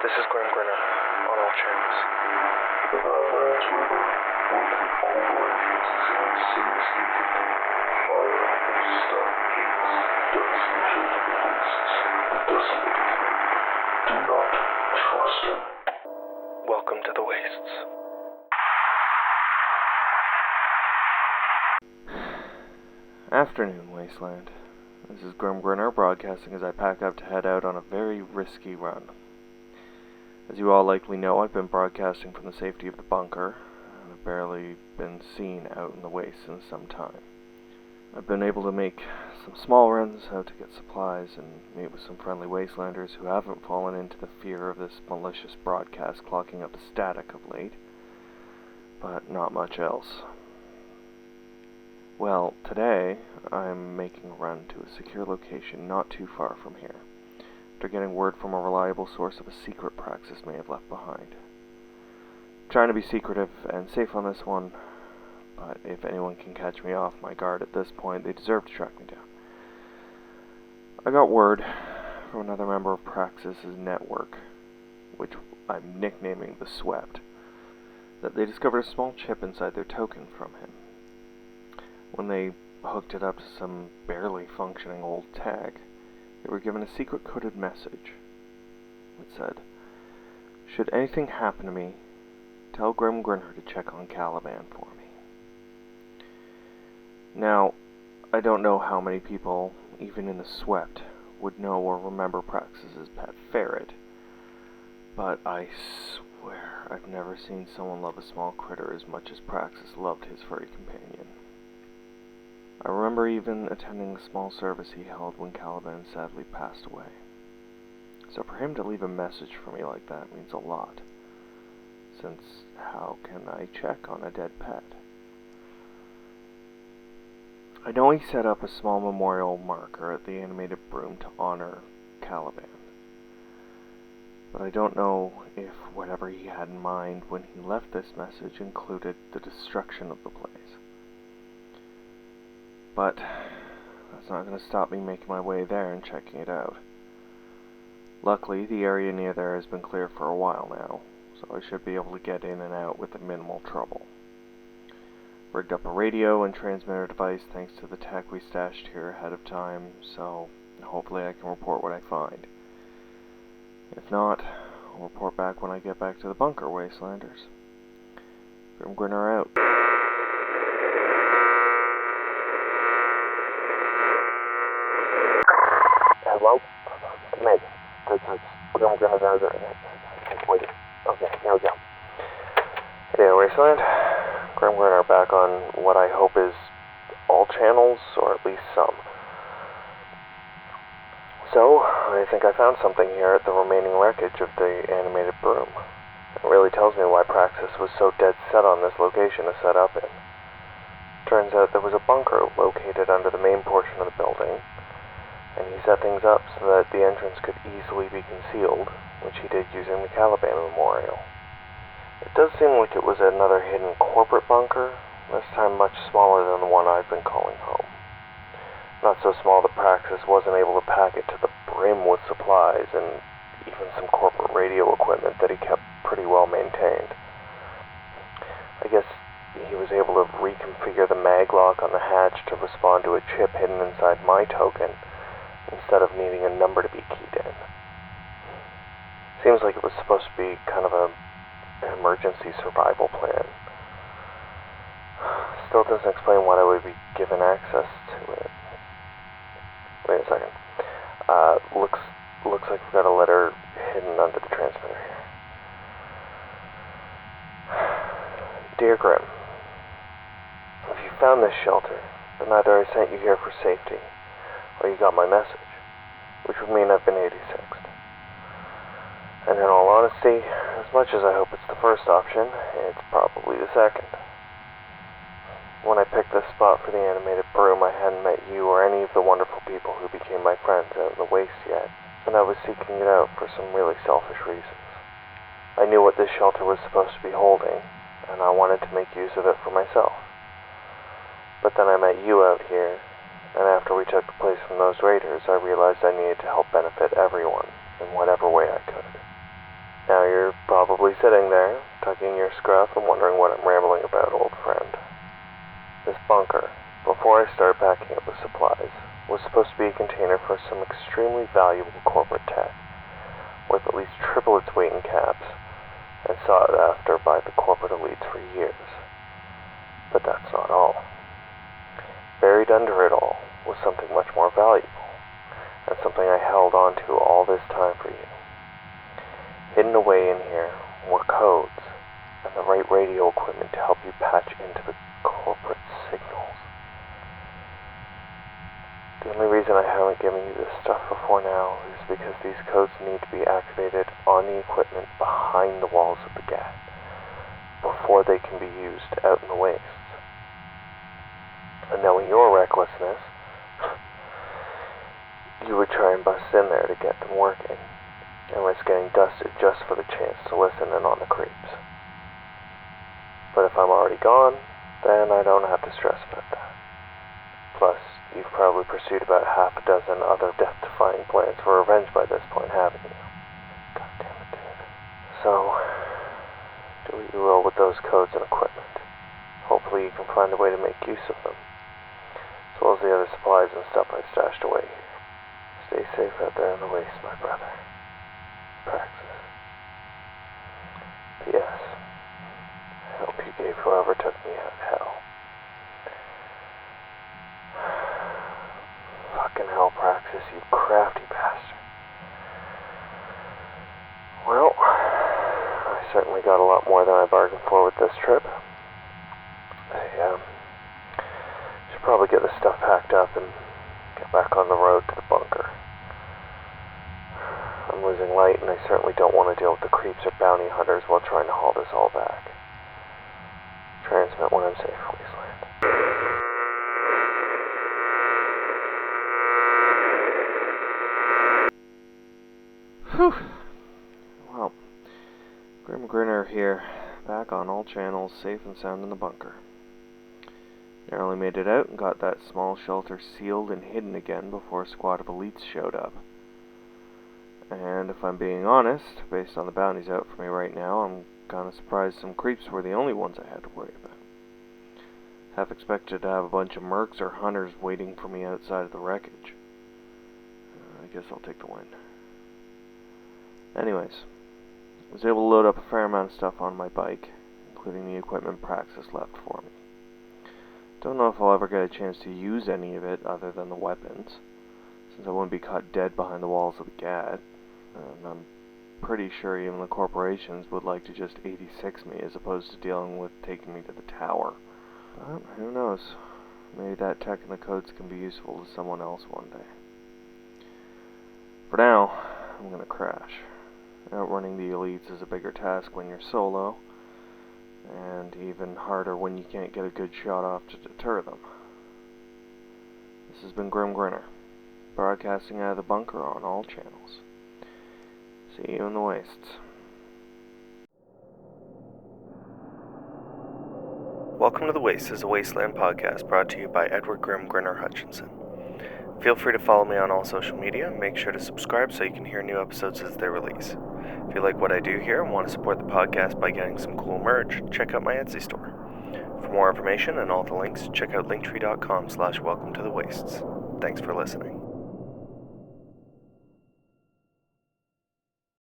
This is Grimm Grinner on all channels. The Badlands River, working corporations examine cities leaking, fire and stuff gates, devastation to the wastes, the desolated land. Do not trust him. Welcome to the wastes. Afternoon, Wasteland. This is Grimm Grinner broadcasting as I pack up to head out on a very risky run. As you all likely know, I've been broadcasting from the safety of the bunker, and I've barely been seen out in the wastes in some time. I've been able to make some small runs out to get supplies and meet with some friendly wastelanders who haven't fallen into the fear of this malicious broadcast clogging up the static of late, but not much else. Well, today, I'm making a run to a secure location not too far from here, after getting word from a reliable source of a secret Praxis may have left behind. I'm trying to be secretive and safe on this one, but if anyone can catch me off my guard at this point, they deserve to track me down. I got word from another member of Praxis' network, which I'm nicknaming the Swept, that they discovered a small chip inside their token from him. When they hooked it up to some barely functioning old tag, they were given a secret coded message. It said, "Should anything happen to me, tell Grimm Grinner to check on Cellophane for me." Now, I don't know how many people, even in the Swept, would know or remember Praxis' pet ferret, but I swear I've never seen someone love a small critter as much as Praxis loved his furry companion. I remember even attending the small service he held when Cellophane sadly passed away. So for him to leave a message for me like that means a lot, since how can I check on a dead pet? I know he set up a small memorial marker at the Animated Broom to honor Cellophane, but I don't know if whatever he had in mind when he left this message included the destruction of the place. But that's not going to stop me making my way there and checking it out. Luckily, the area near there has been clear for a while now, so I should be able to get in and out with minimal trouble. Rigged up a radio and transmitter device thanks to the tech we stashed here ahead of time, so hopefully I can report what I find. If not, I'll report back when I get back to the bunker, Wastelanders. Grimm Grinner out. Hello? Mate, that's Grimm Grinner. Wait. Okay, here we go. Hey, Wasteland. Grimm Grinner back on what I hope is all channels, or at least some. So, I think I found something here at the remaining wreckage of the Animated Broom. It really tells me why Praxis was so dead set on this location to set up in. Turns out there was a bunker located under the main portion of the building, and he set things up so that the entrance could easily be concealed, which he did using the Cellophane memorial. It does seem like it was another hidden corporate bunker, this time much smaller than the one I've been calling home. Not so small that Praxis wasn't able to pack it to the brim with supplies and even some corporate radio equipment that he kept pretty well maintained. I guess he was able to reconfigure the mag lock on the hatch to respond to a chip hidden inside my token, instead of needing a number to be keyed in. Seems like it was supposed to be kind of an emergency survival plan. Still doesn't explain why I would be given access to it. Wait a second. Looks like we've got a letter hidden under the transmitter here. Dear Grimm, if you found this shelter, then either I sent you here for safety, or you got my message, which would mean I've been 86th. And in all honesty, as much as I hope it's the first option, it's probably the second. When I picked this spot for the Animated Broom, I hadn't met you or any of the wonderful people who became my friends out in the waste yet, and I was seeking it out for some really selfish reasons. I knew what this shelter was supposed to be holding, and I wanted to make use of it for myself. But then I met you out here, and after we took the place from those raiders, I realized I needed to help benefit everyone in whatever way I could. Now you're probably sitting there, tugging your scruff and wondering what I'm rambling about, old friend. This bunker, before I started packing it with supplies, was supposed to be a container for some extremely valuable corporate tech, worth at least triple its weight in caps, and sought after by the corporate elites for years. But that's not all. Buried under it all was something much more valuable, and something I held on to all this time for you. Hidden away in here were codes and the right radio equipment to help you patch into the corporate signals. The only reason I haven't given you this stuff before now is because these codes need to be activated on the equipment behind the walls of the GAT before they can be used out in the wastes. And knowing your recklessness, you would try and bust in there to get them working, and risk getting dusted just for the chance to listen in on the creeps. But if I'm already gone, then I don't have to stress about that. Plus, you've probably pursued about half a dozen other death-defying plans for revenge by this point, haven't you? God damn it, dude. So, do what you will with those codes and equipment. Hopefully you can find a way to make use of them, as well as the other supplies and stuff I've stashed away here. Stay safe out there in the waste, my brother. Praxis. P.S. I hope you gave whoever took me out hell. Fucking hell, Praxis, you crafty bastard. Well, I certainly got a lot more than I bargained for with this trip. I should probably get this stuff packed up and get back on the road to the bunker. I'm losing light, and I certainly don't want to deal with the creeps or bounty hunters while trying to haul this all back. Transmit when I'm safe, Wasteland. Whew. Well, Grimm Grinner here, back on all channels, safe and sound in the bunker. Narrowly made it out and got that small shelter sealed and hidden again before a squad of elites showed up. And if I'm being honest, based on the bounties out for me right now, I'm kinda surprised some creeps were the only ones I had to worry about. Half expected to have a bunch of mercs or hunters waiting for me outside of the wreckage. I guess I'll take the win. Anyways, I was able to load up a fair amount of stuff on my bike, including the equipment Praxis left for me. Don't know if I'll ever get a chance to use any of it other than the weapons, since I wouldn't be caught dead behind the walls of the GAT, and I'm pretty sure even the corporations would like to just 86 me as opposed to dealing with taking me to the tower. But who knows, maybe that tech and the codes can be useful to someone else one day. For now, I'm gonna crash. Outrunning the elites is a bigger task when you're solo, and even harder when you can't get a good shot off to deter them. This has been Grimm Grinner, broadcasting out of the bunker on all channels. See you in the wastes. Welcome to The Wastes is a Wasteland podcast brought to you by Edward Grimm Grinner Hutchinson. Feel free to follow me on all social media and make sure to subscribe so you can hear new episodes as they release. If you like what I do here and want to support the podcast by getting some cool merch, check out my Etsy store. For more information and all the links, check out linktree.com/welcome to the wastes. Thanks for listening.